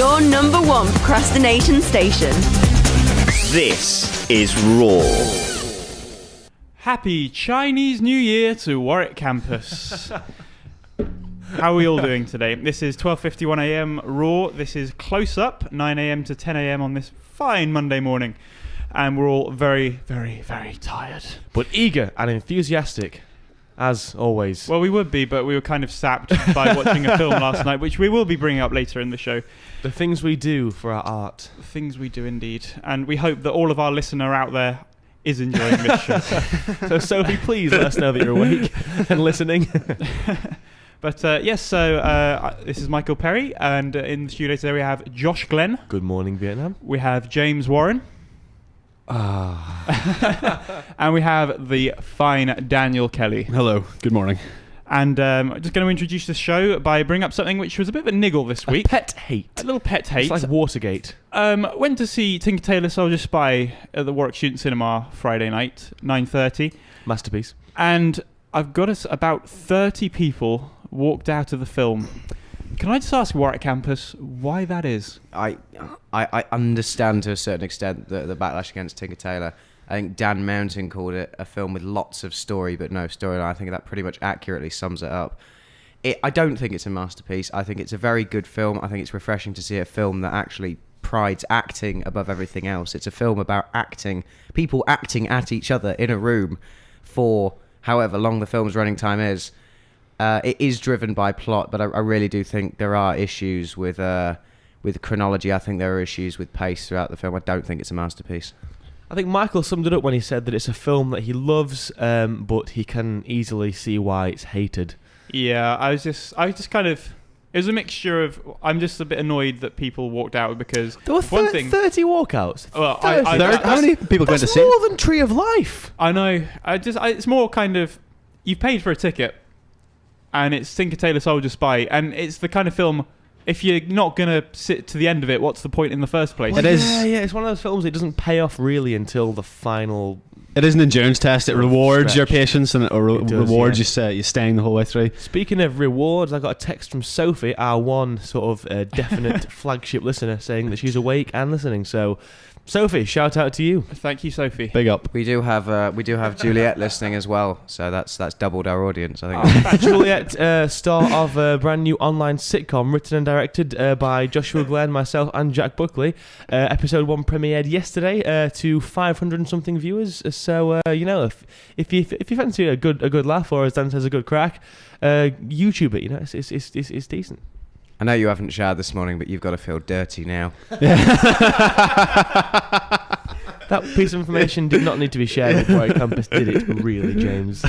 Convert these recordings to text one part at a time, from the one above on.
Your number one procrastination station. This is Raw. Happy Chinese New Year to Warwick campus. How are we all doing today? This is 12:51am Raw. This is Close Up, 9am to 10am on this fine Monday morning. And we're all very, very, very tired. But eager and enthusiastic, as always. Well, we would be, but we were kind of sapped by watching a film last night, which we will be bringing up later in the show. The things we do for our art. The things we do indeed. And we hope that all of our listener out there is enjoying this show. So, Sophie, please let us know that you're awake and listening. But yes, so this is Michael Perry, and in the studio today we have Josh Glenn. Good morning, Vietnam. We have James Warren. And we have the fine Daniel Kelly. Hello, good morning. And I'm just going to introduce the show by bringing up something which was a bit of a niggle this week. Pet hate. A little pet hate. It's like Watergate. Went to see Tinker Tailor Soldier Spy at the Warwick Student Cinema Friday night, 9:30. Masterpiece. And I've got us about 30 people walked out of the film. Can I just ask Warwick campus why that is? I understand to a certain extent the backlash against Tinker Tailor. I think Dan Mountain called it a film with lots of story but no storyline. I think that pretty much accurately sums it up. I don't think it's a masterpiece. I think it's a very good film. I think it's refreshing to see a film that actually prides acting above everything else. It's a film about acting, people acting at each other in a room for however long the film's running time is. It is driven by plot, but I really do think there are issues with chronology. I think there are issues with pace throughout the film. I don't think it's a masterpiece. I think Michael summed it up when he said that it's a film that he loves, but he can easily see why it's hated. Yeah, I was just kind of... It was a mixture of... I'm just a bit annoyed that people walked out because... There were 30 walkouts. Well, How many people going to see That's it? more than Tree of Life. I know. It's more kind of... You've paid for a ticket, and it's Tinker Tailor Soldier Spy, and it's the kind of film... If you're not going to sit to the end of it, what's the point in the first place? It is. Yeah, it's one of those films that doesn't pay off really until the final... It is an endurance test. It rewards your patience and it does, rewards you staying the whole way through. Speaking of rewards, I got a text from Sophie, our one sort of definite flagship listener, saying that she's awake and listening. So, Sophie, shout out to you. Thank you, Sophie. Big up. We do have Juliet listening as well, so that's doubled our audience. I think. Juliet, star of a brand new online sitcom written and directed by Joshua Glenn, myself, and Jack Buckley. Episode 1 premiered yesterday to 500 and something viewers. So if you fancy a good laugh, or as Dan says, a good crack, YouTube it. You know, it's decent. I know you haven't showered this morning, but you've got to feel dirty now. That piece of information did not need to be shared with Warwick Campus, did it, really, James?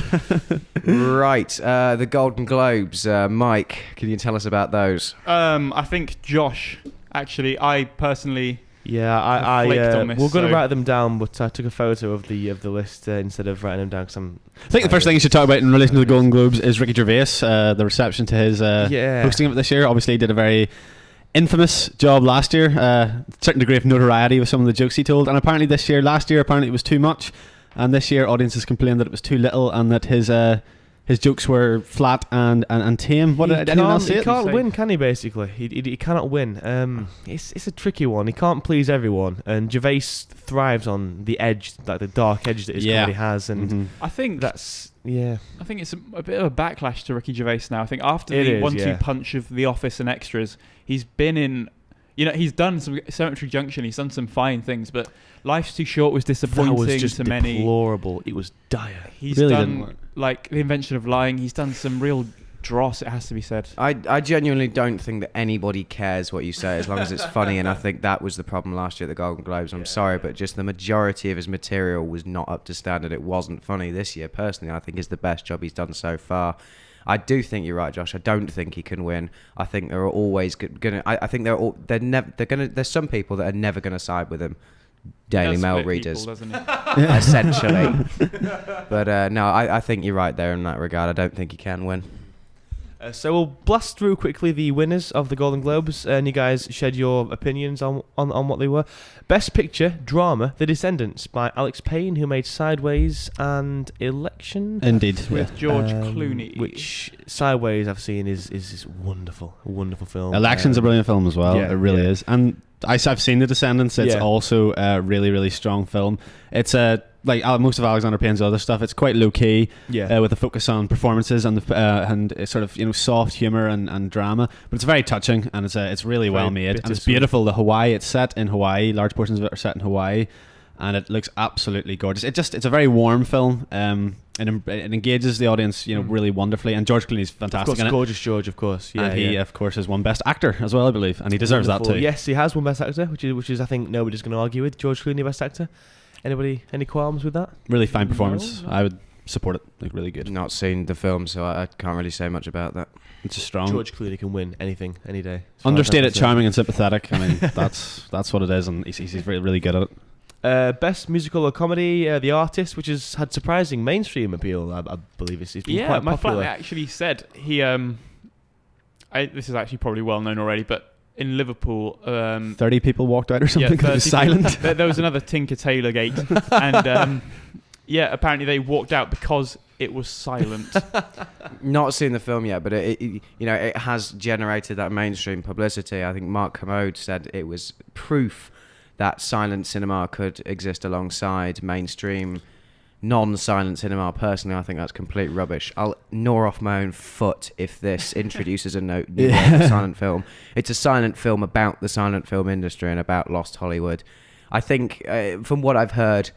Right, the Golden Globes. Mike, can you tell us about those? I think Josh, actually, I personally... Yeah, I flaked on this, we're going to so- write them down, but I took a photo of the list instead of writing them down because I think the first thing you should talk about in relation to the Golden Globes is Ricky Gervais, the reception to his hosting of it this year. Obviously, he did a very infamous job last year, certain degree of notoriety with some of the jokes he told, and apparently last year apparently it was too much, and this year audiences complained that it was too little and that his jokes were flat and tame. What did anyone else say? He can't win, can he? Basically, he cannot win. It's a tricky one. He can't please everyone, and Gervais thrives on the edge, like the dark edge that his comedy has. And I think that's I think it's a bit of a backlash to Ricky Gervais now. I think after the 1-2 punch of The Office and Extras, he's been in. He's done some Cemetery Junction. He's done some fine things, but Life's Too Short was disappointing that was just to many. Deplorable. It was dire. He's really done like The Invention of Lying. He's done some real dross. It has to be said. I genuinely don't think that anybody cares what you say as long as it's funny, and I think that was the problem last year at the Golden Globes. I'm sorry, but just the majority of his material was not up to standard. It wasn't funny. This year, personally, I think is the best job he's done so far. I do think you're right, Josh. I don't think he can win. I think there are always gonna. I think there's some people that are never gonna side with him. Daily Mail readers, essentially. But no, I think you're right there in that regard. I don't think he can win. So we'll blast through quickly the winners of the Golden Globes, and you guys shed your opinions on what they were. Best Picture, Drama, The Descendants by Alex Payne, who made Sideways and Election. Indeed. With George Clooney. Which Sideways I've seen is wonderful, a wonderful film. Election's a brilliant film as well. Yeah, it really is. And I've seen The Descendants. It's also a really, really strong film. It's like most of Alexander Payne's other stuff, it's quite low key, with a focus on performances and sort of soft humor and drama. But it's very touching, and it's really well made, and it's beautiful. The Hawaii, it's set in Hawaii. Large portions of it are set in Hawaii, and it looks absolutely gorgeous. It's a very warm film. It engages the audience, really wonderfully. And George Clooney's fantastic in it. Gorgeous George, of course. Yeah, and he, of course, has won Best Actor as well, I believe, and he deserves that too. Yes, he has won Best Actor, which is I think nobody's going to argue with. George Clooney, Best Actor. Anybody, any qualms with that? Really fine performance. I would support it. Like, really good. Not seen the film, so I can't really say much about that. It's just strong. George Clooney can win anything, any day. Understated, charming, and sympathetic. I mean, that's what it is, and he's really, really good at it. Best musical or comedy, The Artist, which has had surprising mainstream appeal. I believe it's been quite my popular. flatmate actually said he. This is actually probably well known already, but in Liverpool, 30 people walked out or something because it was silent. There was another Tinker Tailor Gate, and apparently they walked out because it was silent. Not seen the film yet, but it has generated that mainstream publicity. I think Mark Kermode said it was proof that silent cinema could exist alongside mainstream non-silent cinema. Personally, I think that's complete rubbish. I'll gnaw off my own foot if this introduces a new silent film. It's a silent film about the silent film industry and about lost Hollywood. I think, from what I've heard,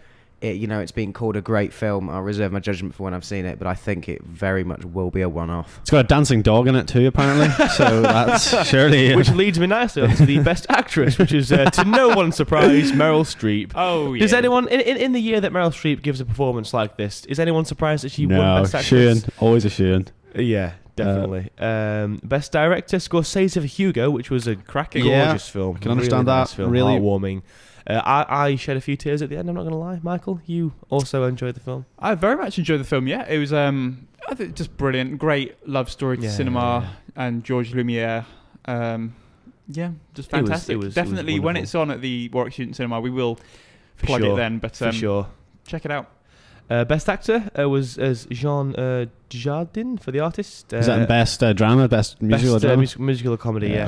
it's being called a great film. I'll reserve my judgment for when I've seen it, but I think it very much will be a one-off. It's got a dancing dog in it too, apparently. So that's surely... Which leads me nicely on to the Best Actress, which is, to no one's surprise, Meryl Streep. Oh, yeah. Does anyone, in the year that Meryl Streep gives a performance like this, is anyone surprised that she won Best Actress? Shane. Always a Shane. Yeah, definitely. Best Director, Scorsese for Hugo, which was a cracking, gorgeous film. I can understand really that. Nice film, really heartwarming. I shed a few tears at the end, I'm not going to lie. Michael, you also enjoyed the film? I very much enjoyed the film, yeah. It was I think just brilliant. Great love story to cinema and George Lumiere. Just fantastic. It was definitely, when it's on at the Warwick Student Cinema, we will plug it then. But for sure. Check it out. Best Actor was Jean Dujardin for The Artist. Is that in Best Drama, Best Musical Drama? Musical or Comedy,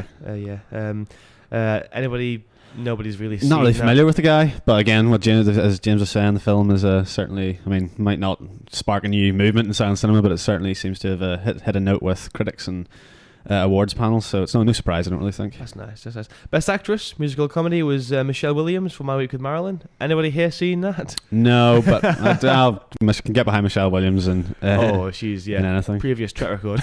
anybody... Nobody's really seen not really familiar with the guy, but again, as James was saying, the film is certainly, might not spark a new movement in silent cinema, but it certainly seems to have hit a note with critics and awards panels, so it's no surprise, I don't really think. That's nice. Best Actress, Musical Comedy, was Michelle Williams for My Week with Marilyn. Anybody here seen that? No, but I can get behind Michelle Williams and she's in anything. Previous track record.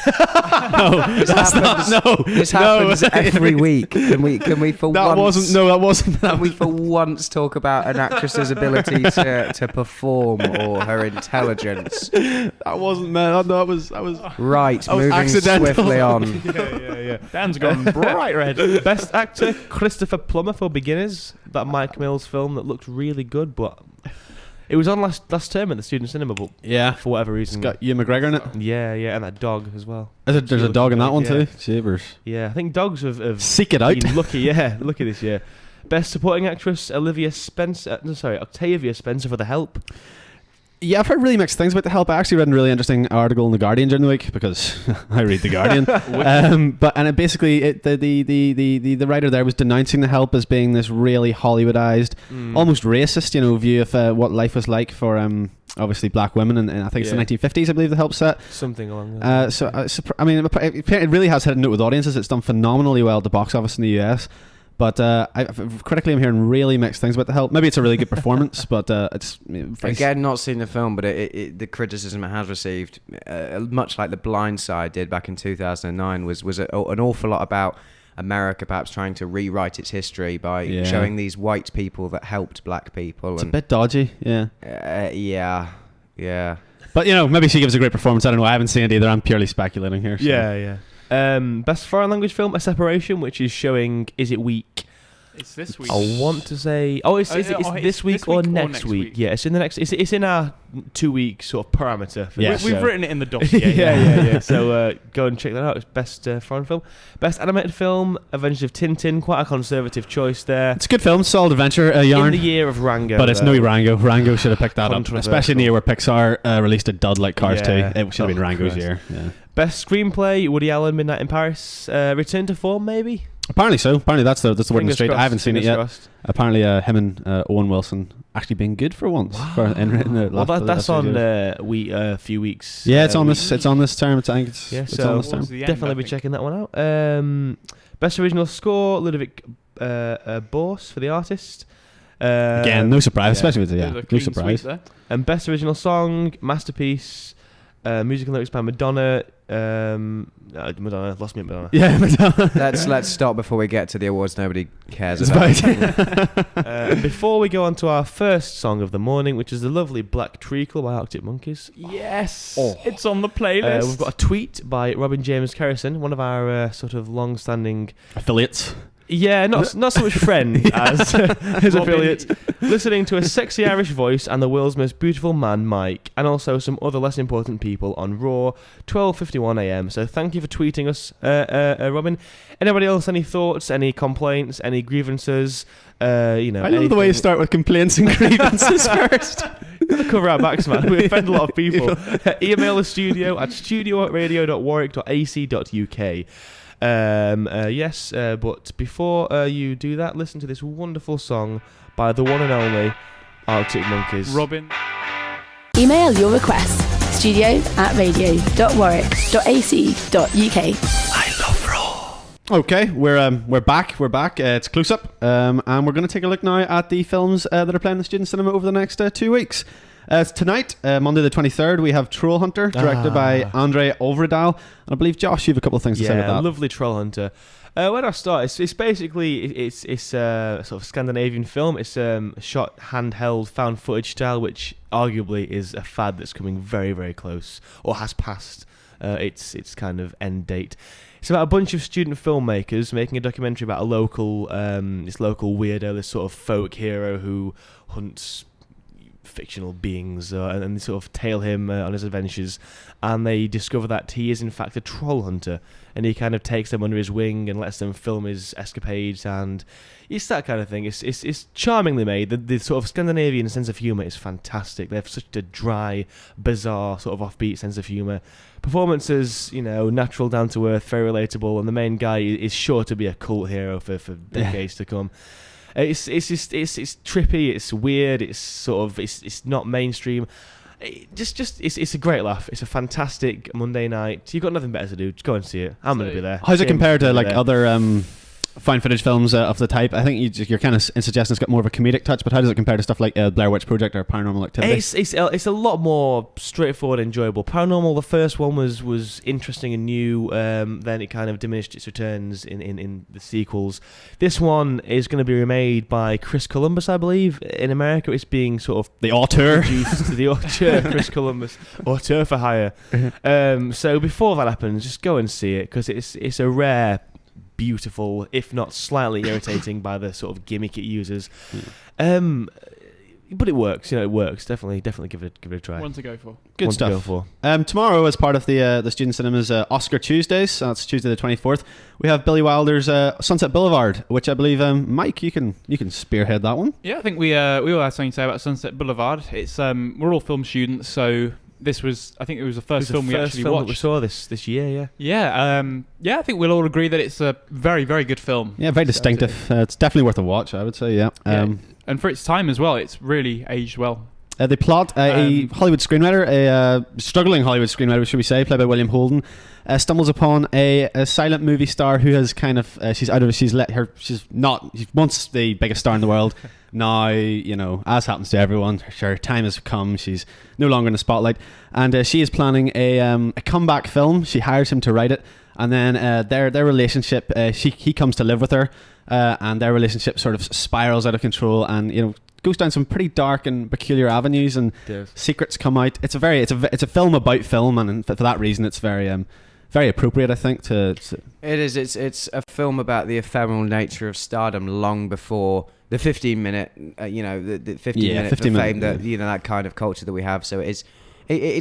This happens every week. Can we for once? That wasn't. Can we for once talk about an actress's ability to perform or her intelligence? That wasn't, man. I was right. I was moving accidental. Swiftly on. Yeah. Dan's gone bright red. Best Actor, Christopher Plummer for Beginners. That Mike Mills film that looked really good, but it was on last term at the Student Cinema, but for whatever reason, it's got Ewan McGregor in it. Yeah, and that dog as well. There's a dog in that one too. Jeepers. Yeah, I think dogs have seek it out. Been lucky this year. Best Supporting Actress, Octavia Spencer for The Help. Yeah, I've heard really mixed things about The Help. I actually read a really interesting article in The Guardian during the week because I read The Guardian. The writer there was denouncing The Help as being this really Hollywoodized, almost racist, view of what life was like for obviously black women, and I think it's the 1950s, I believe, The Help set. Something along those lines. It really has hit a note with audiences. It's done phenomenally well at the box office in the US. But critically, I'm hearing really mixed things about The Help. Maybe it's a really good performance, but it's... Again, not seen the film, but the criticism it has received, much like The Blind Side did back in 2009, was an awful lot about America perhaps trying to rewrite its history by showing these white people that helped black people. It's a bit dodgy, yeah. But, maybe she gives a great performance. I don't know. I haven't seen it either. I'm purely speculating here. So. Yeah. Best Foreign Language Film, A Separation, which is showing Is It Weak? It's this week. I want to say. It's this week or next week. Yeah, it's in the next. It's in our 2 week sort of parameter. For Yeah, we've written it in the dossier. yeah. So go and check that out. It's best foreign film, best animated film, Adventures of Tintin. Quite a conservative choice there. It's a good film, solid adventure, yarn. In the year of Rango, but it's no Rango. Rango should have picked that up, especially in the year where Pixar released a dud like Cars 2. It should have been Rango's year. Yeah. Best screenplay: Woody Allen, Midnight in Paris. Return to Form, maybe. Apparently so. Apparently that's the word in the street. I haven't seen it yet. Crossed. Apparently him and Owen Wilson actually being good for once. Wow. That's on a few weeks. Yeah, it's on this. It's on this term. I think it's so on this term. Definitely be checking that one out. Best original score: Ludovic Bors for the artist. Again, no surprise, especially with no surprise. And best original song: Masterpiece. Musical lyrics by Madonna. Madonna, lost me at Madonna. Yeah, Madonna. Let's stop before we get to the awards nobody cares about. Before we go on to our first song of the morning, which is the lovely Black Treacle by Arctic Monkeys. Yes, it's on the playlist. We've got a tweet by Robin James Kerrison, one of our sort of long-standing affiliates. Yeah, not so much friend as his affiliate. Listening to a sexy Irish voice and the world's most beautiful man, Mike, and also some other less important people on Raw, 12:51 a.m. So thank you for tweeting us, Robin. Anybody else? Any thoughts? Any complaints? Any grievances? I love the way you start with complaints and grievances first. Gotta cover our backs, man. We offend a lot of people. Email the studio at studio@radio.warwick.ac.uk. But before you do that, listen to this wonderful song by the one and only Arctic Monkeys. Robin. Email your request, studio@radio.warwick.ac.uk. I love Raw. Okay, we're back. It's Close Up, and we're going to take a look now at the films that are playing in the student cinema over the next 2 weeks. Tonight, Monday the 23rd, we have Troll Hunter, directed by Andre Ovredal. And I believe, Josh, you have a couple of things to say about that. Yeah, lovely Troll Hunter. Where do I start? It's basically it's a sort of Scandinavian film. It's shot handheld, found footage style, which arguably is a fad that's coming very, very close, or has passed its kind of end date. It's about a bunch of student filmmakers making a documentary about a local weirdo, this sort of folk hero who hunts fictional beings and they sort of tail him on his adventures, and they discover that he is in fact a troll hunter, and he kind of takes them under his wing and lets them film his escapades, and it's that kind of thing. It's charmingly made. The sort of Scandinavian sense of humour is fantastic. They have such a dry, bizarre, sort of offbeat sense of humour. Performances, natural, down to earth, very relatable, and the main guy is sure to be a cult hero for decades to come. It's trippy, it's weird, it's not mainstream. It's a great laugh. It's a fantastic Monday night. You've got nothing better to do. Just go and see it. I'm going to be there. How's it compared to other found footage films of the type? I think you're kind of suggesting it's got more of a comedic touch, but how does it compare to stuff like Blair Witch Project or Paranormal Activity? It's a lot more straightforward and enjoyable. Paranormal, the first one was interesting and new, then it kind of diminished its returns in the sequels. This one is going to be remade by Chris Columbus, I believe. In America, it's being sort of the auteur. Produced to the auteur, Chris Columbus, auteur for hire. So before that happens, just go and see it, because it's a rare, beautiful, if not slightly irritating by the sort of gimmick it uses. But it works, it works. Definitely give it a try. One to go for. Good One stuff. to go for. Tomorrow, as part of the Student Cinema's Oscar Tuesdays, that's Tuesday the 24th, we have Billy Wilder's Sunset Boulevard, which I believe, Mike, you can spearhead that one. Yeah, I think we all have something to say about Sunset Boulevard. It's we're all film students, so I think it was the first film we actually watched. That we saw this year, yeah. I think we'll all agree that it's a very, very good film. Yeah, very distinctive. It's definitely worth a watch, I would say, yeah. And for its time as well, it's really aged well. They plot a Hollywood screenwriter, a struggling Hollywood screenwriter, should we say, played by William Holden, stumbles upon a silent movie star who has kind of she's once the biggest star in the world. Now, as happens to everyone, her time has come. She's no longer in the spotlight, and she is planning a comeback film. She hires him to write it, and then their relationship. He comes to live with her, and their relationship sort of spirals out of control, and goes down some pretty dark and peculiar avenues, and secrets come out. It's a film about film, and for that reason, it's very very appropriate, I think. It is. It's a film about the ephemeral nature of stardom long before the 15-minute, the 15-minute fame that that kind of culture that we have. So it's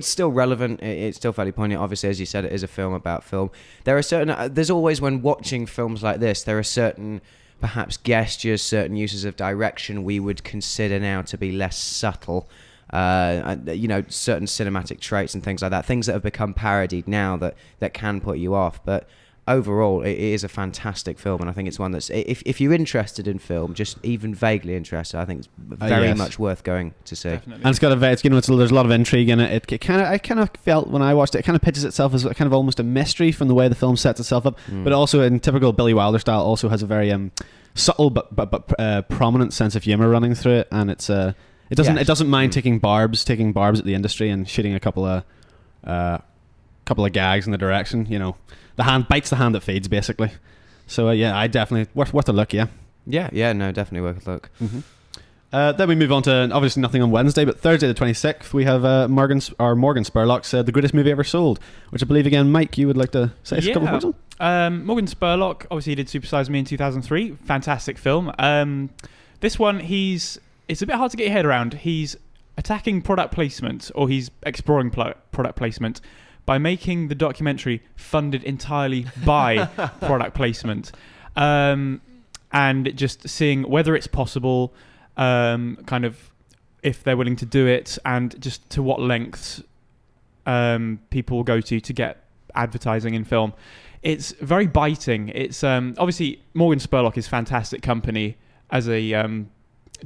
still relevant. It's still fairly poignant. Obviously, as you said, it is a film about film. There's always, when watching films like this, there are certain perhaps gestures, certain uses of direction we would consider now to be less subtle. Certain cinematic traits and things like that, things that have become parodied now that can put you off. But overall, it is a fantastic film, and I think it's one that's, if you're interested in film, just even vaguely interested, I think it's very much worth going to see. Definitely. And it's got there's a lot of intrigue in it. I kind of felt when I watched it, it kind of pitches itself as kind of almost a mystery from the way the film sets itself up, but also in typical Billy Wilder style, also has a very subtle but prominent sense of humor running through it, and it's It doesn't mind taking barbs at the industry and shooting a couple of gags in the direction. The hand bites the hand that feeds, basically. So I definitely worth a look. No, definitely worth a look. Mm-hmm. Then we move on to, obviously nothing on Wednesday, but Thursday the 26th we have Morgan Spurlock's The Greatest Movie Ever Sold, which I believe, again, Mike, you would like to say a couple of words on? Morgan Spurlock obviously did Super Size Me in 2003. Fantastic film. This one, it's a bit hard to get your head around. He's attacking product placement, or he's exploring product placement by making the documentary funded entirely by product placement, and just seeing whether it's possible, kind of if they're willing to do it, and just to what lengths people will go to get advertising in film. It's very biting. It's obviously Morgan Spurlock is fantastic company as a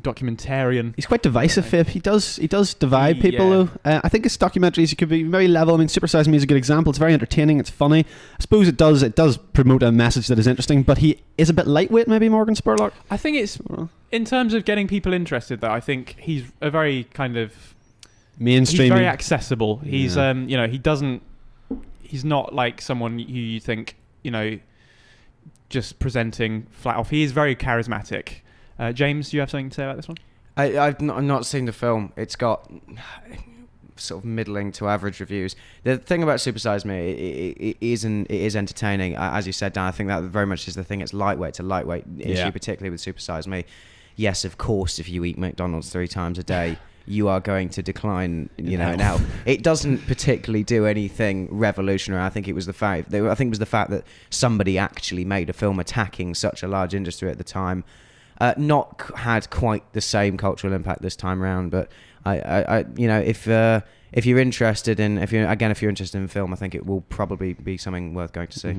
documentarian. He's quite divisive. He does divide people. I think his documentaries, he could be very level. I mean, Super Size Me is a good example. It's very entertaining. It's funny. I suppose it does promote a message that is interesting, but he is a bit lightweight, maybe, Morgan Spurlock. I think it's in terms of getting people interested, though. I think he's a very kind of mainstream. He's very accessible. He's he's not like someone who you think just presenting flat off. He is very charismatic. James, do you have something to say about this one? I've not seen the film. It's got sort of middling to average reviews. The thing about Super Size Me, it is entertaining. As you said, Dan, I think that very much is the thing. It's lightweight. It's a lightweight issue, particularly with Super Size Me. Yes, of course, if you eat McDonald's 3 times a day, you are going to decline, Now, it doesn't particularly do anything revolutionary. I think it was the fact that somebody actually made a film attacking such a large industry at the time. Not had quite the same cultural impact this time around, but if you're interested in film, I think it will probably be something worth going to see.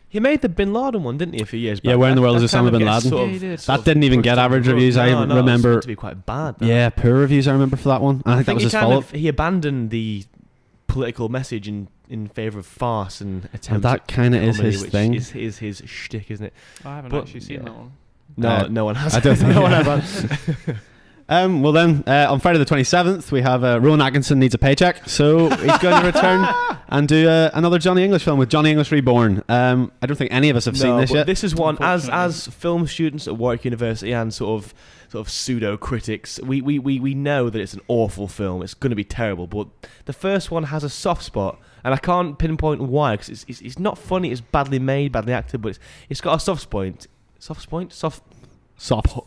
He made the Bin Laden one, didn't he, a few years back? Yeah, Where in the World is Osama Bin Laden? That didn't even get average reviews. I remember. It was to be quite bad. Though. Yeah, poor reviews. I remember for that one. I think that was his fault. He abandoned the political message in favour of farce and attempts. That kind of is his thing. Is his shtick, isn't it? I haven't actually seen that one. No one has. I don't think no one has. Well then, on Friday the 27th, we have Rowan Atkinson needs a paycheck, so he's going to return and do another Johnny English film with Johnny English Reborn. I don't think any of us have seen this yet. This is one, as film students at Warwick University and sort of pseudo critics, we know that it's an awful film. It's going to be terrible, but the first one has a soft spot, and I can't pinpoint why, because it's not funny. It's badly made, badly acted, but it's got a soft spot. Soft spot.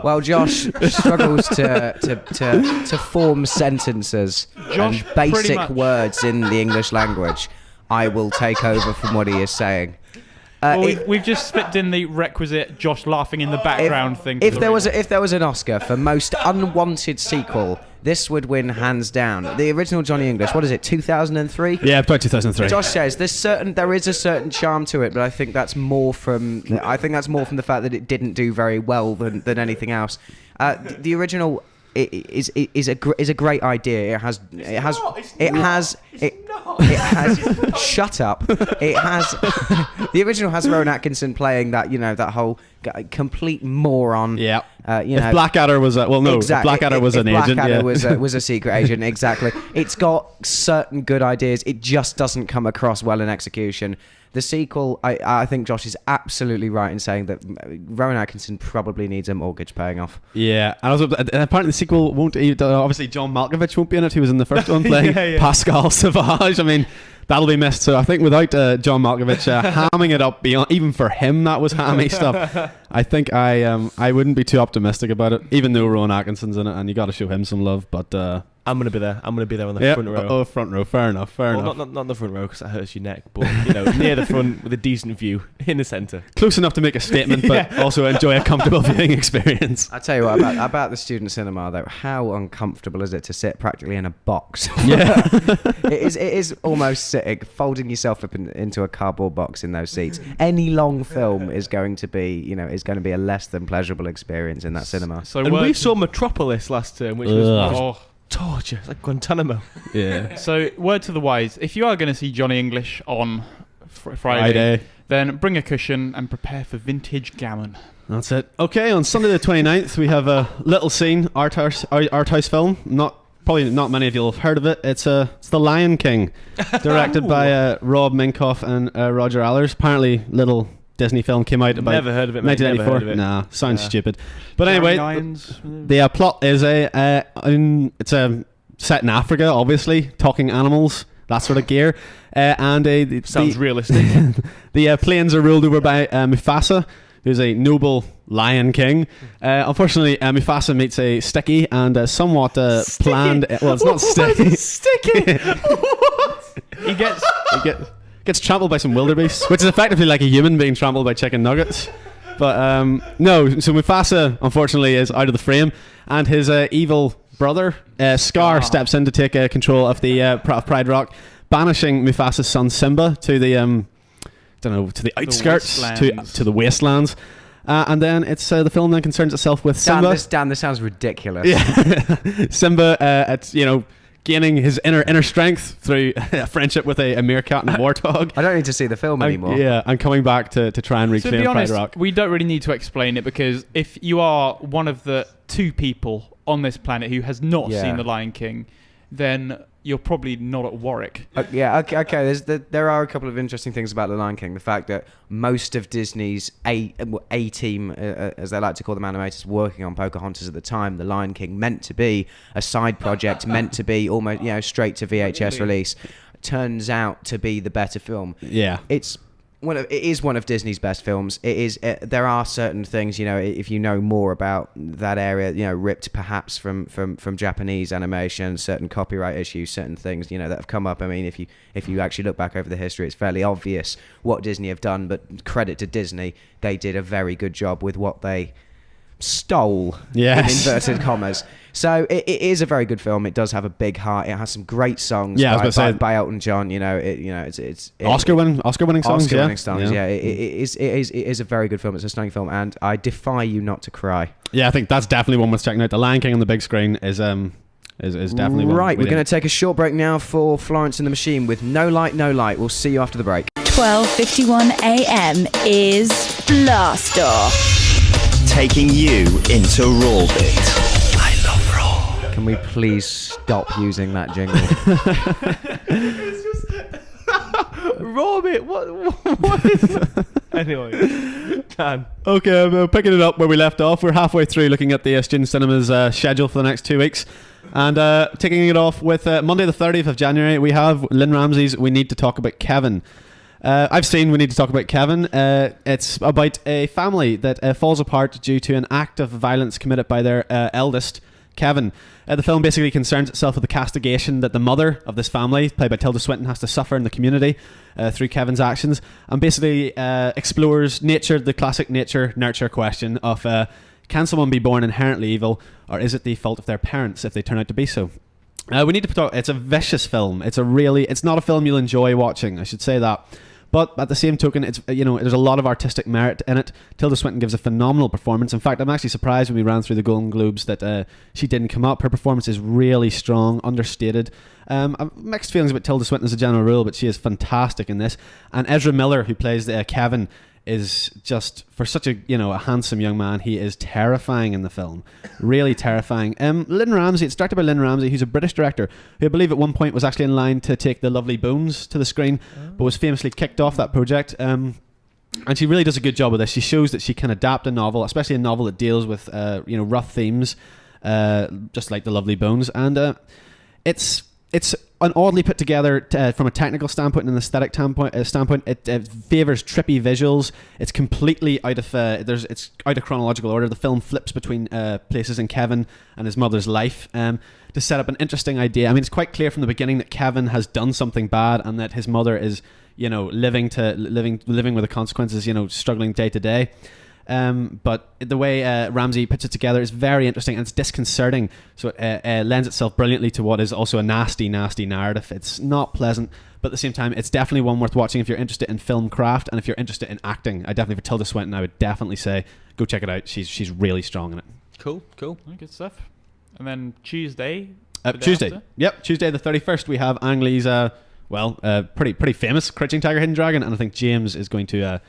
Well, Josh struggles to form sentences and basic words in the English language. I will take over from what he is saying. We've just slipped in the requisite Josh laughing in the background thing. If there was an Oscar for most unwanted sequel, this would win hands down. The original Johnny English, what is it, 2003? Yeah, about 2003. Josh says there is a certain charm to it, but I think that's more from the fact that it didn't do very well than anything else. The original is a great idea. Shut up. It has the original has Rowan Atkinson playing that whole complete moron. Yeah. If Blackadder was Blackadder was an agent. Blackadder was a secret agent. Exactly. It's got certain good ideas. It just doesn't come across well in execution. The sequel, I think Josh is absolutely right in saying that Rowan Atkinson probably needs a mortgage paying off. Yeah, and apparently the sequel won't. Obviously, John Malkovich won't be in it. He was in the first one playing Pascal Savard. montage. I mean, that'll be missed. So I think without John Malkovich hamming it up beyond, even for him that was hammy stuff. I think I wouldn't be too optimistic about it, even though Rowan Atkinson's in it, and you got to show him some love. But I'm gonna be there. I'm gonna be there on the front row. Oh, front row. Fair enough. Not the front row because that hurts your neck, but near the front with a decent view in the centre. Close enough to make a statement, but also enjoy a comfortable viewing experience. I tell you what about the student cinema though. How uncomfortable is it to sit practically in a box? Yeah, it is almost sitting, folding yourself up into a cardboard box in those seats. Any long film is going to be a less than pleasurable experience in that cinema. So and we saw Metropolis last term, which was torture. It's like Guantanamo. Yeah. So word to the wise: if you are going to see Johnny English on Friday, then bring a cushion and prepare for vintage gammon. That's it. Okay, on Sunday the 29th, we have a little scene art house film. Probably not many of you will have heard of it. It's The Lion King, directed by Rob Minkoff and Roger Allers. Apparently, little Disney film came out about never heard of it, mate. 1994. Never heard of it. Nah, sounds stupid. But anyway, Lions. the plot is it's set in Africa, obviously, talking animals, that sort of gear, and sounds realistic. The plains are ruled over by Mufasa, who's a noble lion king. Unfortunately, Mufasa meets a sticky and somewhat planned. Well, it's not sticky. Sticky. What? He gets trampled by some wildebeest, which is effectively like a human being trampled by chicken nuggets. But no, so Mufasa unfortunately is out of the frame, and his evil brother Scar steps in to take control of the Pride Rock, banishing Mufasa's son Simba to the to the outskirts, to the wastelands. And then it's the film then concerns itself with Simba. Dan, this sounds ridiculous. Yeah, Simba, it's gaining his inner strength through a friendship with a meerkat and a warthog. I don't need to see the film anymore. Yeah, and coming back to try and reclaim to be honest, Pride Rock. We don't really need to explain it, because if you are one of the 2 people on this planet who has not seen The Lion King, then you're probably not at Warwick. Okay. There are a couple of interesting things about The Lion King. The fact that most of Disney's A team, as they like to call them, animators working on Pocahontas at the time, The Lion King meant to be a side project, meant to be almost straight to VHS release, turns out to be the better film. Yeah, it is one of Disney's best films. It is. There are certain things, if you know more about that area, ripped perhaps from Japanese animation, certain copyright issues, certain things, that have come up. I mean, if you actually look back over the history, it's fairly obvious what Disney have done. But credit to Disney, they did a very good job with what they stole, in inverted commas. So it is a very good film. It does have a big heart. It has some great songs by Elton John. It's Oscar-winning songs. Yeah, it is a very good film. It's a stunning film, and I defy you not to cry. Yeah, I think that's definitely one worth checking out. The Lion King on the big screen is definitely one. Right, we're going to take a short break now for Florence and the Machine with No Light, No Light. We'll see you after the break. 12:51 a.m. is Blast Off. Taking you into Rawbit. I love Raw. Can we please stop using that jingle? Rawbit, what is that? Anyway, Dan. Okay, I'm picking it up where we left off. We're halfway through looking at the Student Cinema's schedule for the next 2 weeks. And taking it off with Monday the 30th of January, we have Lynn Ramsey's We Need to Talk About Kevin. I've seen We Need to Talk About Kevin. It's about a family that falls apart due to an act of violence committed by their eldest, Kevin. The film basically concerns itself with the castigation that the mother of this family, played by Tilda Swinton, has to suffer in the community through Kevin's actions, and basically explores nature, the classic nature-nurture question of can someone be born inherently evil, or is it the fault of their parents if they turn out to be so? We need to talk. It's a vicious film. It's not a film you'll enjoy watching, I should say that. But at the same token, it's there's a lot of artistic merit in it. Tilda Swinton gives a phenomenal performance. In fact, I'm actually surprised when we ran through the Golden Globes that she didn't come up. Her performance is really strong, understated. Mixed feelings about Tilda Swinton as a general rule, but she is fantastic in this. And Ezra Miller, who plays Kevin, is just, for such a handsome young man, he is terrifying in the film. Really terrifying. Lynn Ramsey, it's directed by Lynn Ramsey, who's a British director, who I believe at one point was actually in line to take The Lovely Bones to the screen, but was famously kicked off that project. And she really does a good job with this. She shows that she can adapt a novel, especially a novel that deals with rough themes, just like The Lovely Bones. And it's an oddly put together from a technical standpoint and an aesthetic standpoint. It favors trippy visuals. It's completely out of it's out of chronological order. The film flips between places in Kevin and his mother's life to set up an interesting idea. I mean, it's quite clear from the beginning that Kevin has done something bad and that his mother is, living with the consequences, struggling day to day. But the way Ramsey puts it together is very interesting and it's disconcerting. So it lends itself brilliantly to what is also a nasty, nasty narrative. It's not pleasant, but at the same time, it's definitely one worth watching if you're interested in film craft and if you're interested in acting. I definitely, for Tilda Swinton, I would definitely say go check it out. She's really strong in it. Cool. Good stuff. And then Tuesday. Tuesday the 31st, we have Ang Lee's pretty famous Crouching Tiger, Hidden Dragon, and I think James is going to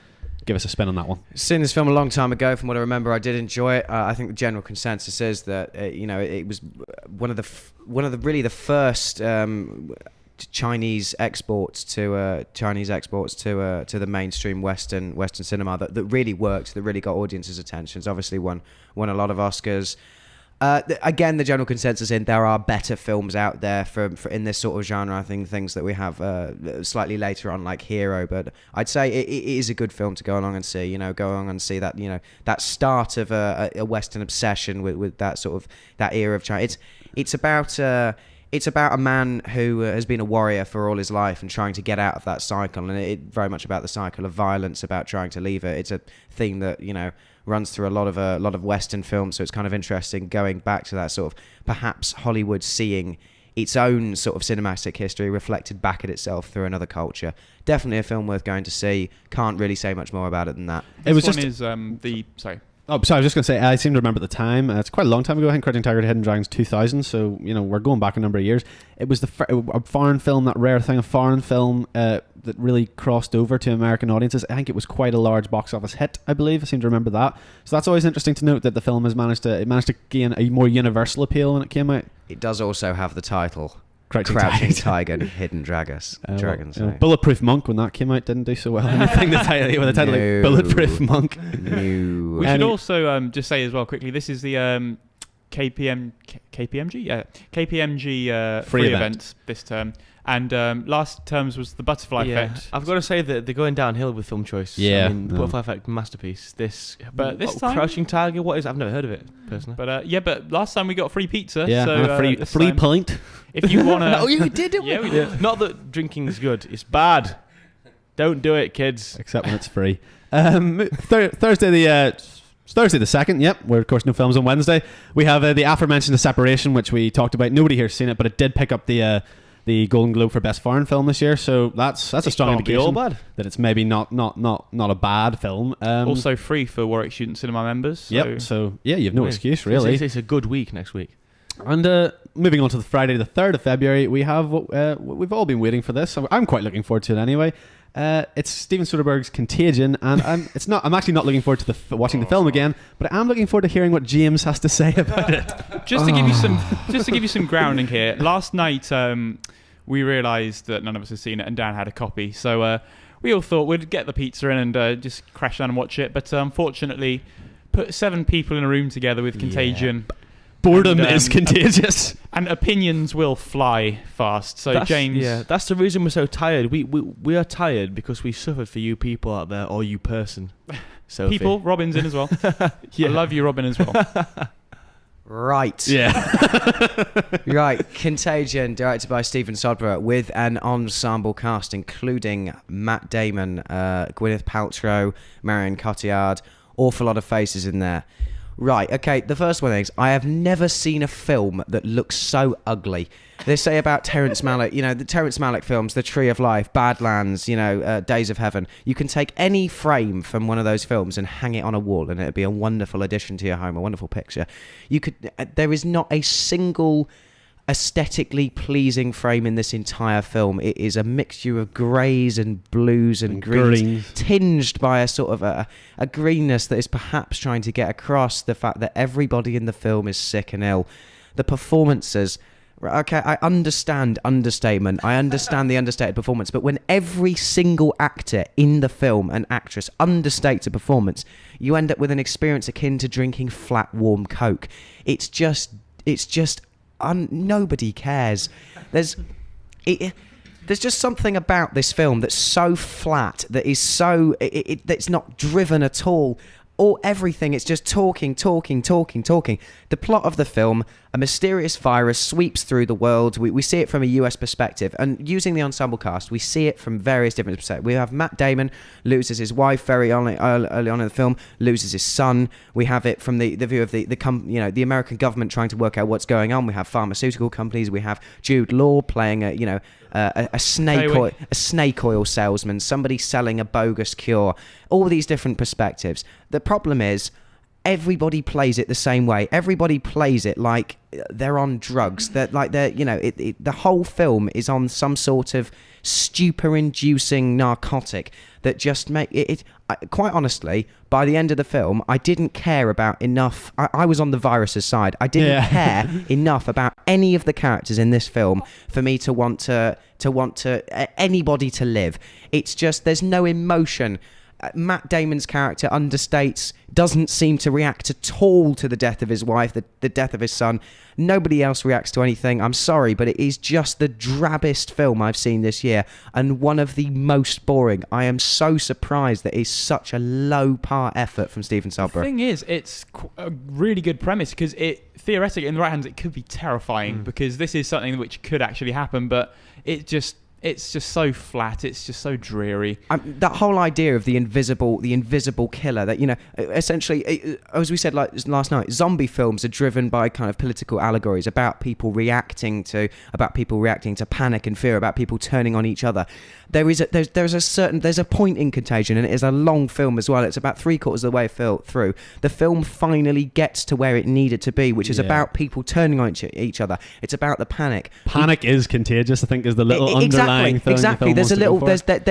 give us a spin on that one. Seen this film a long time ago. From what I remember, I did enjoy it. I think the general consensus is that it was one of the first Chinese exports to the mainstream Western cinema that really worked, that really got audiences' attention. It's obviously won a lot of Oscars. Again, the general consensus in there are better films out there for in this sort of genre. I think things that we have slightly later on, like Hero, but I'd say it is a good film to go along and see. Go along and see that that start of a Western obsession with that sort of that era of China. It's about a man who has been a warrior for all his life and trying to get out of that cycle, and it very much about the cycle of violence, about trying to leave it. It's a theme that runs through a lot of Western films, so it's kind of interesting going back to that sort of perhaps Hollywood seeing its own sort of cinematic history reflected back at itself through another culture. Definitely a film worth going to see. Can't really say much more about it than that. This one is sorry. Oh, sorry, I was just going to say, I seem to remember at the time, it's quite a long time ago, I think Crouching Tiger, Hidden Dragon's 2000, so, we're going back a number of years. It was a foreign film, that rare thing, a foreign film that really crossed over to American audiences. I think it was quite a large box office hit, I believe. I seem to remember that. So that's always interesting to note that the film has managed to gain a more universal appeal when it came out. It does also have the title Crouching Tiger, Hidden Dragons. Bulletproof Monk, when that came out, didn't do so well. Anything the title like Bulletproof Monk. No. We should also just say as well quickly, this is the KPMG free event this term. And last terms was the Butterfly Effect. I've got to say that they're going downhill with film choice. Yeah, Butterfly Effect masterpiece. This time, Crouching Tiger. What is? I've never heard of it personally. But but last time we got free pizza. Yeah, so, and a free pint. If you want to, oh, you did it. Yeah, we did. Not that drinking's good. It's bad. Don't do it, kids. Except when it's free. Thursday the 2nd, yep, where of course no films on Wednesday. We have the aforementioned The Separation, which we talked about. Nobody here's seen it, but it did pick up the Golden Globe for Best Foreign Film this year, so that's a strong indication that it's maybe not a bad film. Also free for Warwick Student Cinema members. So you've no excuse really. It's a good week next week. And moving on to the Friday the 3rd of February, we have what we've all been waiting for this. I'm quite looking forward to it anyway. It's Steven Soderbergh's Contagion, and I'm actually not looking forward to watching the film again, but I am looking forward to hearing what James has to say about it. Just to give you some grounding here. Last night, we realised that none of us had seen it, and Dan had a copy, so we all thought we'd get the pizza in and just crash down and watch it. But unfortunately, put 7 people in a room together with Contagion. Yeah. Boredom is contagious, and opinions will fly fast. So James, that's the reason we're so tired. We are tired because we suffered for you people out there, or you person. Sophie. People, Robin's in as well. I love you, Robin, as well. Right. Yeah. Right. Contagion, directed by Steven Soderbergh, with an ensemble cast including Matt Damon, Gwyneth Paltrow, Marion Cotillard. Awful lot of faces in there. Right, okay, the first one is, I have never seen a film that looks so ugly. They say about Terrence Malick, the Terrence Malick films, The Tree of Life, Badlands, Days of Heaven. You can take any frame from one of those films and hang it on a wall, and it'd be a wonderful addition to your home, a wonderful picture. There is not a single aesthetically pleasing frame in this entire film. It is a mixture of greys and blues and greens, tinged by a sort of a greenness that is perhaps trying to get across the fact that everybody in the film is sick and ill. The performances, okay, I understand understatement, I understand the understated performance, but when every single actor in the film and actress understates a performance, you end up with an experience akin to drinking flat warm Coke. It's just nobody cares. there's just something about this film that's so flat, that is so that's not driven at all. Or everything, it's just talking. The plot of the film: a mysterious virus sweeps through the world. We see it from a US perspective, and using the ensemble cast, we see it from various different perspectives. We have Matt Damon loses his wife very early on in the film, loses his son. We have it from the view of the American government trying to work out what's going on. We have pharmaceutical companies. We have Jude Law playing a snake oil salesman, somebody selling a bogus cure. All these different perspectives. The problem is, everybody plays it the same way. Everybody plays it like they're on drugs. The whole film is on some sort of stupor-inducing narcotic that just make it. Quite honestly, by the end of the film, I didn't care about enough. I was on the virus's side. I didn't care enough about any of the characters in this film for me to want to anybody to live. It's just there's no emotion. Matt Damon's character understates, doesn't seem to react at all to the death of his wife, the death of his son. Nobody else reacts to anything. I'm sorry, but it is just the drabbest film I've seen this year, and one of the most boring. I am so surprised that it's such a low-par effort from Steven Soderbergh. The thing is, it's a really good premise, because it theoretically, in the right hands, it could be terrifying, because this is something which could actually happen, but it's just so flat. It's just so dreary. That whole idea of the invisible killer, that, essentially, as we said last night, zombie films are driven by kind of political allegories about people reacting to panic and fear, about people turning on each other. There's a point in Contagion, and it is a long film as well. It's about 3/4 of the way through. The film finally gets to where it needed to be, which is about people turning on each other. It's about the panic. Panic is contagious, I think, is the little underlying thing. Exactly. There's a little.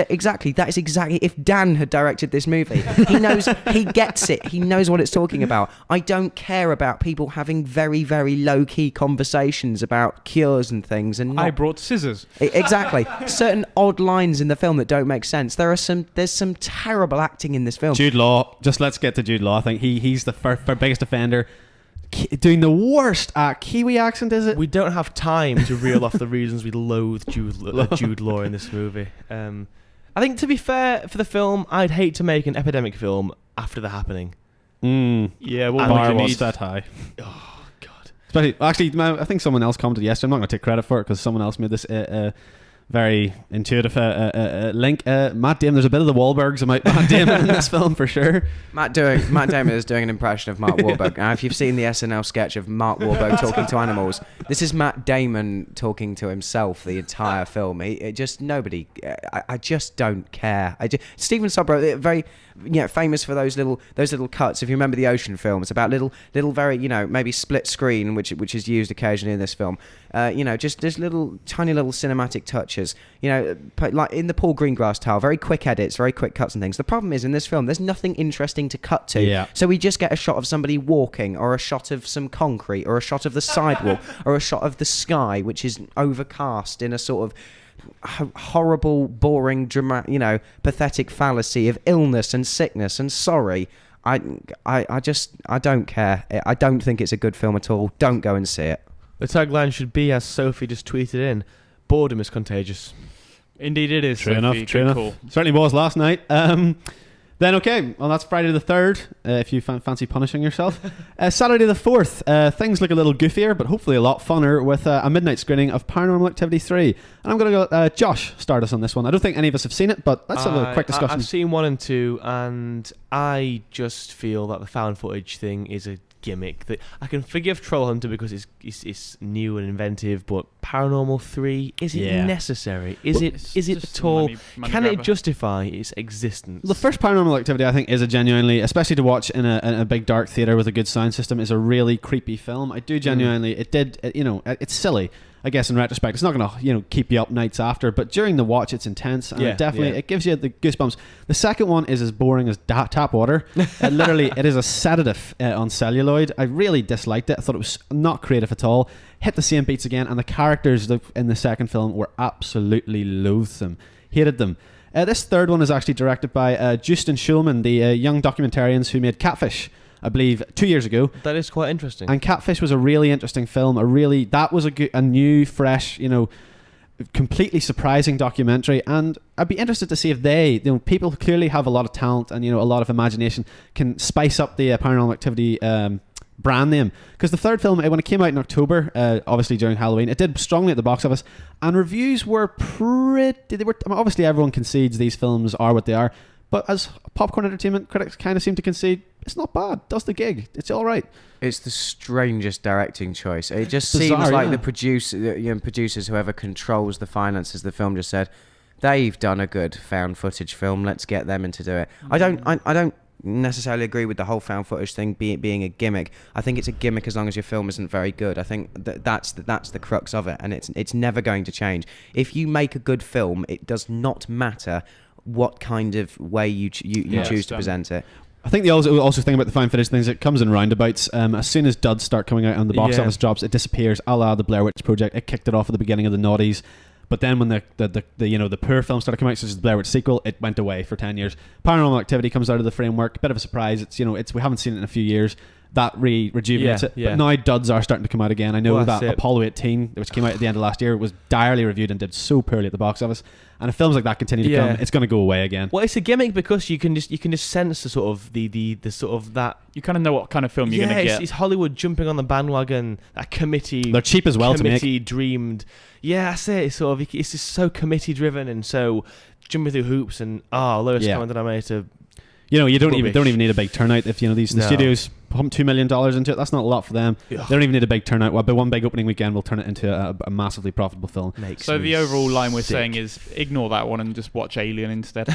Exactly. That is exactly. If Dan had directed this movie, he knows. He gets it. He knows what it's talking about. I don't care about people having very, very low key conversations about cures and things. And I brought scissors. Exactly. Certain odd lines in the film that don't make sense. There's some terrible acting in this film. Jude Law. Just let's get to Jude Law. I think he's the biggest offender. Doing the worst Kiwi accent, is it? We don't have time to reel off the reasons we loathe Jude Law in this movie. I think, to be fair, for the film, I'd hate to make an epidemic film after The Happening. Yeah, well, bar was that high. Oh, God. Especially, actually, I think someone else commented yesterday. I'm not going to take credit for it, because someone else made this very intuitive link. Matt Damon, there's a bit of the Wahlbergs about Matt Damon in this film for sure. Matt Damon is doing an impression of Mark Wahlberg. Now, if you've seen the SNL sketch of Mark Wahlberg talking to animals, this is Matt Damon talking to himself the entire film. I just don't care. Steven Soderbergh, very famous for those little cuts. If you remember the Ocean film, it's about little very maybe split screen, which is used occasionally in this film. Just little tiny little cinematic touches. Like in the Paul Greengrass Tale, very quick edits, very quick cuts and things. The problem is, in this film, there's nothing interesting to cut to. Yeah. So we just get a shot of somebody walking, or a shot of some concrete, or a shot of the sidewalk, or a shot of the sky, which is overcast in a sort of horrible, boring, dramatic, pathetic fallacy of illness and sickness and sorry. I don't care. I don't think it's a good film at all. Don't go and see it. The tagline should be, as Sophie just tweeted in, boredom is contagious. Indeed it is. True Sophie. enough. Cool. Certainly was last night. Then okay, well, that's Friday the 3rd, if you fancy punishing yourself. Saturday the 4th, things look a little goofier, but hopefully a lot funner, with a midnight screening of Paranormal Activity 3. And I'm going to go, Josh, start us on this one. I don't think any of us have seen it, but let's have a quick discussion. I've seen 1 and 2, and I just feel that the found footage thing is a gimmick. That I can forgive Trollhunter because it's new and inventive, but Paranormal 3, is it necessary? Is it at all? Can it justify its existence? The first Paranormal Activity, I think, is a genuinely, especially to watch in a big dark theater with a good sound system, is a really creepy film. I do genuinely. It's silly, I guess, in retrospect. It's not going to keep you up nights after, but during the watch it's intense, and it gives you the goosebumps. The second one is as boring as tap water. Literally, it is a sedative on celluloid. I really disliked it. I thought it was not creative at all. Hit the same beats again, and the characters in the second film were absolutely loathsome. Hated them. This third one is actually directed by Justin Schulman, the young documentarians who made Catfish, I believe, 2 years ago. That is quite interesting. And Catfish was a really interesting film. That was a new, fresh, completely surprising documentary, and I'd be interested to see if people who clearly have a lot of talent and a lot of imagination can spice up the Paranormal Activity brand name. Because the third film, when it came out in October, obviously during Halloween, it did strongly at the box office, and reviews were pretty. Obviously everyone concedes these films are what they are, but as popcorn entertainment critics kind of seem to concede, it's not bad. Does the gig. It's all right. It's the strangest directing choice. It just Bizarre, seems like yeah. the producers, whoever controls the finances of the film, just said, they've done a good found footage film. Let's get them in to do it. I don't necessarily agree with the whole found footage thing being a gimmick. I think it's a gimmick as long as your film isn't very good. I think that's the crux of it, and it's never going to change. If you make a good film, it does not matter what kind of way you choose to present it. I think the also thing about the found footage things, it comes in roundabouts. As soon as duds start coming out and the box office drops, it disappears. A la the Blair Witch Project, it kicked it off at the beginning of the noughties. But then when the poor films started coming out, such as the Blair Witch sequel, it went away for 10 years. Paranormal Activity comes out of the framework, bit of a surprise. It's we haven't seen it in a few years. That rejuvenates it. But now duds are starting to come out again. I know that Apollo 18, which came out at the end of last year, was direly reviewed and did so poorly at the box office. And if films like that continue to come, it's going to go away again. Well, it's a gimmick because you can just sense the sort of the sort of that. You kind of know what kind of film you're going to get. It's Hollywood jumping on the bandwagon. That committee. They're cheap as well to make. Committee dreamed. Yeah, that's it. It's sort of it's just so committee driven and so jumping through hoops and lowest common denominator. You don't even need a big turnout if the studios pump $2 million into it. That's not a lot for them. Ugh. They don't even need a big turnout. Well, but one big opening weekend will turn it into a massively profitable film. So the overall line we're saying is ignore that one and just watch Alien instead.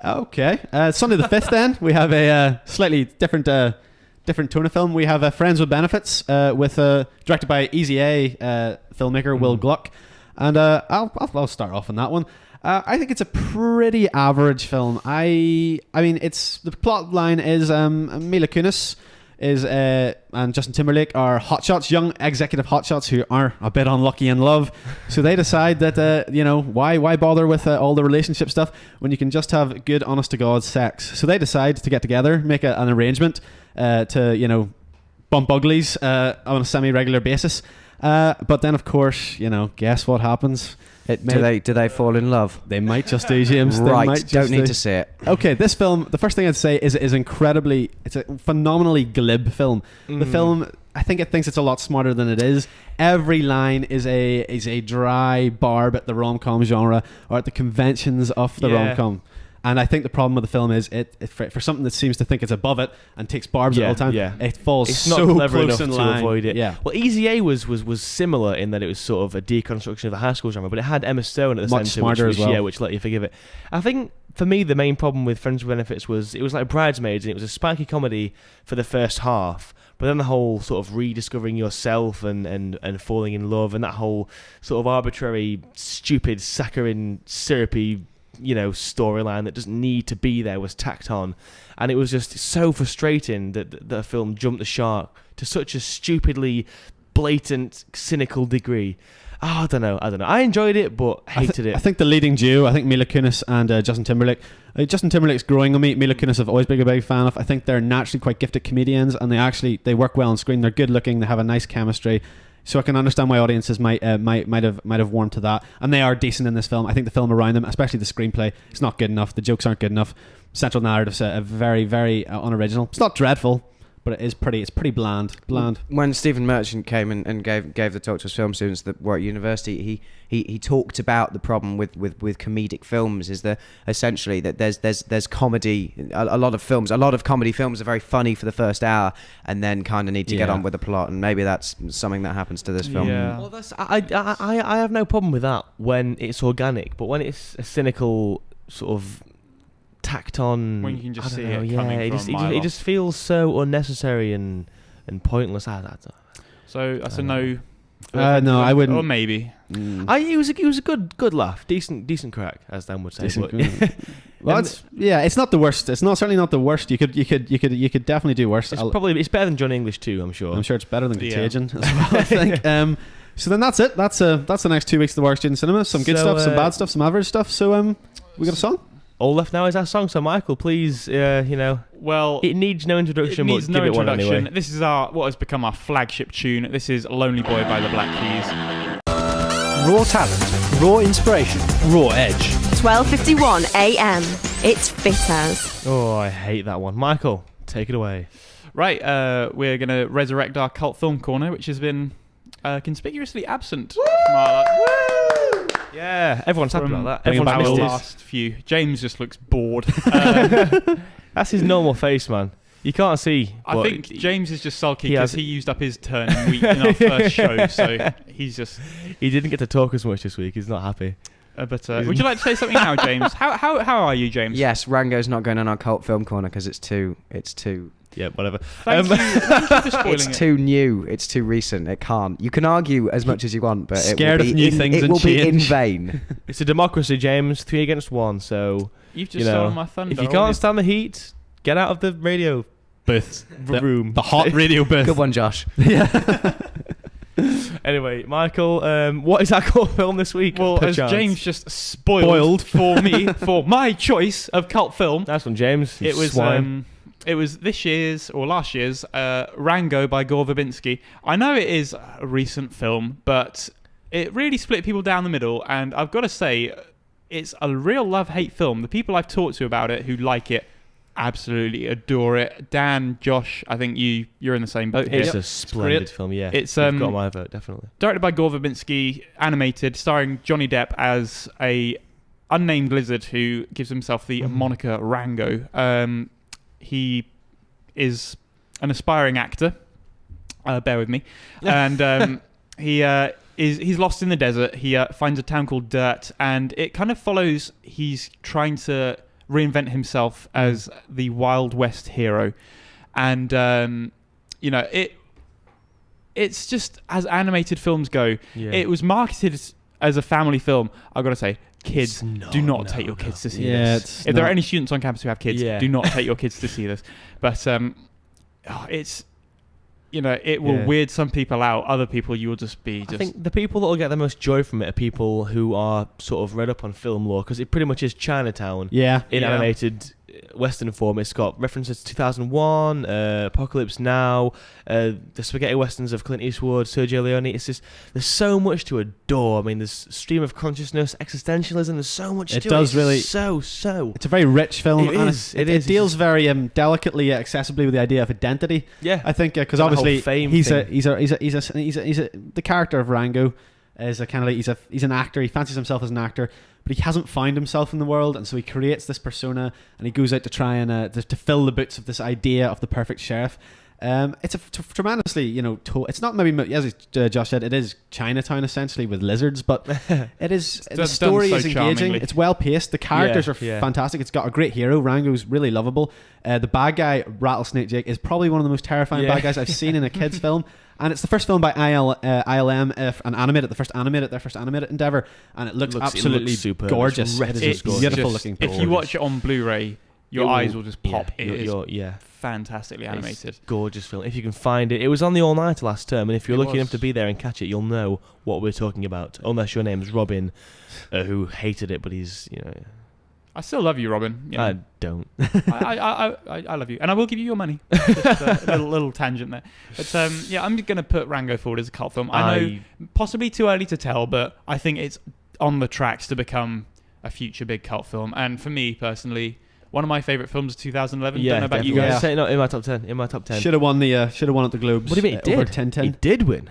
Okay. Sunday the 5th then, we have a slightly different tone of film. We have Friends with Benefits with directed by Easy A filmmaker Will Gluck. And I'll start off on that one. I think it's a pretty average film. I mean, the plot line is Mila Kunis and Justin Timberlake are hotshots, young executive hotshots who are a bit unlucky in love. So they decide that why bother with all the relationship stuff when you can just have good, honest to God sex. So they decide to get together, make an arrangement to bump uglies on a semi-regular basis. But then, of course, guess what happens? Do they fall in love? They might just do, James. Right, don't need to see it. Okay, this film, the first thing I'd say is it is it's a phenomenally glib film. The film, I think it thinks it's a lot smarter than it is. Every line is a dry barb at the rom-com genre or at the conventions of the rom-com. And I think the problem with the film is it for something that seems to think it's above it and takes barbs at all time, it falls it's so not clever close enough in to line. avoid it. Yeah. Well, Easy A was similar in that it was sort of a deconstruction of the high school genre, but it had Emma Stone at the Much centre, smarter which was, as well. which let you forgive it. I think for me the main problem with Friends with Benefits was it was like Bridesmaids, and it was a spiky comedy for the first half. But then the whole sort of rediscovering yourself and falling in love and that whole sort of arbitrary, stupid, saccharine, syrupy storyline that doesn't need to be there was tacked on, and it was just so frustrating that the film jumped the shark to such a stupidly blatant, cynical degree. I don't know. I enjoyed it, but hated it. I think the leading duo, Mila Kunis and Justin Timberlake. Justin Timberlake's growing on me. Mila Kunis I've always been a big fan of. I think they're naturally quite gifted comedians, and they work well on screen. They're good looking. They have a nice chemistry. So I can understand why audiences might have warmed to that, and they are decent in this film. I think the film around them, especially the screenplay, it's not good enough. The jokes aren't good enough. Central narrative's very, very unoriginal. It's not dreadful, but it is pretty. It's pretty bland. When Stephen Merchant came and gave the talk to his film students at Warwick University, he talked about the problem with comedic films is that essentially that there's comedy. A lot of comedy films are very funny for the first hour and then kind of need to get on with the plot, and maybe that's something that happens to this film. Yeah. Well, I have no problem with that when it's organic, but when it's a cynical sort of tacked on, when you can just see know, it coming it just feels so unnecessary and pointless. So that's a no. No, I wouldn't. Or maybe. It was a good laugh, decent crack, as Dan would say. Well, it's not the worst. It's certainly not the worst. You could definitely do worse. It's better than John English too. I'm sure it's better than Contagion as well, I think. So then that's it. That's the next 2 weeks of the Warwick Student Cinema. Some good stuff, some bad stuff, some average stuff. So we got a song. All left now is our song. So Michael, please, well, it needs no introduction. It needs but no give introduction. It one anyway. This is what has become our flagship tune. This is "Lonely Boy" by the Black Keys. Raw talent, raw inspiration, raw edge. 12:51 a.m. It's Fit As. Oh, I hate that one. Michael, take it away. Right, we're going to resurrect our cult film corner, which has been conspicuously absent from our, Yeah, everyone's happy about that. from Everyone's our missed it. last few. James just looks bored. That's his normal face, man. You can't see. I think James is just sulky he because has- he used up his turn in our first show, so he's just... He didn't get to talk as much this week. He's not happy. But would you like to say something now, James? How are you, James? Yes, Rango's not going on our cult film corner because it's too. Yeah, whatever. Thank you for spoiling It's it. too new. It's too recent. It can't. You can argue as much as you want, but Scared it will of be new in, things it and will be in change. vain. It's a democracy, James. 3 against 1. So You've just you know, stolen my thunder. if you can't stand the heat, get out of the radio Booth. room. The hot radio booth. Good one, Josh. Anyway, Michael, what is our cult film this week? Well, as perchance? James just spoiled for me for my choice of cult film, Nice one, James. you it was swine. it was this year's or last year's Rango by Gore Verbinski. I know it is a recent film, but it really split people down the middle, and I've got to say, it's a real love-hate film. The people I've talked to about it who like it absolutely adore it. Dan, Josh, I think you're in the same boat here. It's a splendid film, yeah. It's, You've got my vote, definitely. Directed by Gore Verbinski, animated, starring Johnny Depp as a unnamed lizard who gives himself the moniker Rango. He is an aspiring actor. Bear with me. And he's lost in the desert. He finds a town called Dirt, and it kind of follows. He's trying to reinvent himself as the Wild West hero, and it's just, as animated films go, it was marketed as a family film. I've got to say, kids, do not take your kids to see this. If there are any students on campus who have kids, do not take your kids to see this. But it's, it will weird some people out. Other people, you will just be. I think the people that will get the most joy from it are people who are sort of read up on film lore, because it pretty much is Chinatown in animated Western form. It's got references to 2001, Apocalypse Now, the spaghetti westerns of Clint Eastwood, Sergio Leone. It's just, there's so much to adore. I mean, there's stream of consciousness, existentialism. There's so much. It to does it. really. It's so. It's a very rich film. It and is. It deals very delicately, yet accessibly with the idea of identity. Yeah, I think because the whole obviously fame he's thing. the character of Rango is a kind of like he's an actor. He fancies himself as an actor, but he hasn't found himself in the world, and so he creates this persona, and he goes out to try and to fill the boots of this idea of the perfect sheriff. It's a tremendously, it's not maybe, as Josh said, it is Chinatown essentially with lizards, but it is, the story is engaging. Charmingly. It's well paced. The characters are yeah. fantastic. It's got a great hero. Rango's really lovable. The bad guy, Rattlesnake Jake, is probably one of the most terrifying bad guys I've seen in a kids film. And it's the first film by ILM, their first animated endeavor, and it looks absolutely superb. gorgeous. It's Beautiful looking. If you watch it on Blu-ray, your eyes will just pop. Yeah, It is yeah. fantastically animated. It's a gorgeous film. If you can find it. It was on the all-nighter last term, and if you're It lucky was. enough to be there and catch it, you'll know what we're talking about. Unless your name's Robin, who hated it, but he's, I still love you, Robin. I don't. I love you, and I will give you your money. Just a little tangent there. But I'm going to put Rango forward as a cult film. I know possibly too early to tell, but I think it's on the tracks to become a future big cult film. And for me personally, one of my favourite films of 2011. Yeah, Don't know about you definitely. guys. Say, no, in my top 10. In my top 10. Should have won at the Globes. What do you mean it Over did? 10-10. It did win.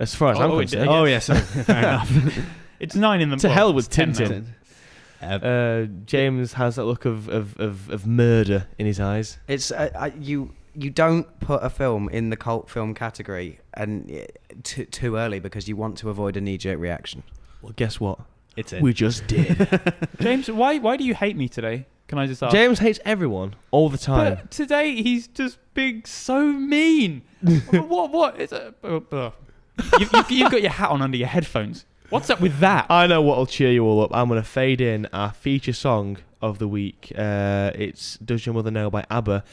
As far as I'm it concerned. did. Oh yes, fair enough. It's 9 in the. To hell with 10 Tintin. now. James has that look of murder in his eyes. It's you don't put a film in the cult film category and too early because you want to avoid a knee-jerk reaction. Well, guess what? It's in. We just did. James, why do you hate me today? Can I just ask? James hates everyone all the time. But today he's just being so mean. What? It's you've got your hat on under your headphones. What's up with that? I know what'll cheer you all up. I'm going to fade in our feature song of the week. It's Does Your Mother Know by ABBA,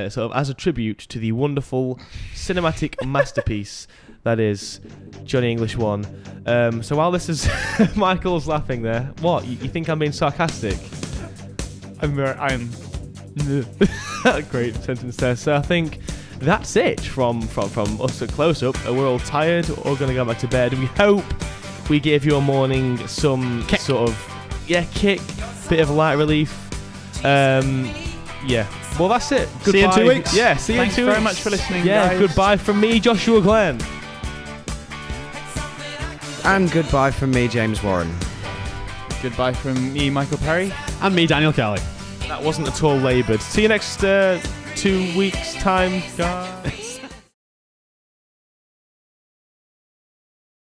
sort of as a tribute to the wonderful cinematic masterpiece that is Johnny English 1. So while this is... Michael's laughing there. What? You think I'm being sarcastic? I'm Great sentence there. So I think that's it from us at Close Up. We're all tired, all going to go back to bed. We hope we gave your morning some Kick. sort of kick, bit of light relief. Yeah. Well, that's it. Goodbye. See you in 2 weeks. Yeah. See you Thanks in 2 very weeks. much for listening. Yeah. guys. Goodbye from me, Joshua Glenn. And goodbye from me, James Warren. Goodbye from me, Michael Perry. And me, Daniel Kelly. That wasn't at all laboured. See you next 2 weeks' time, guys.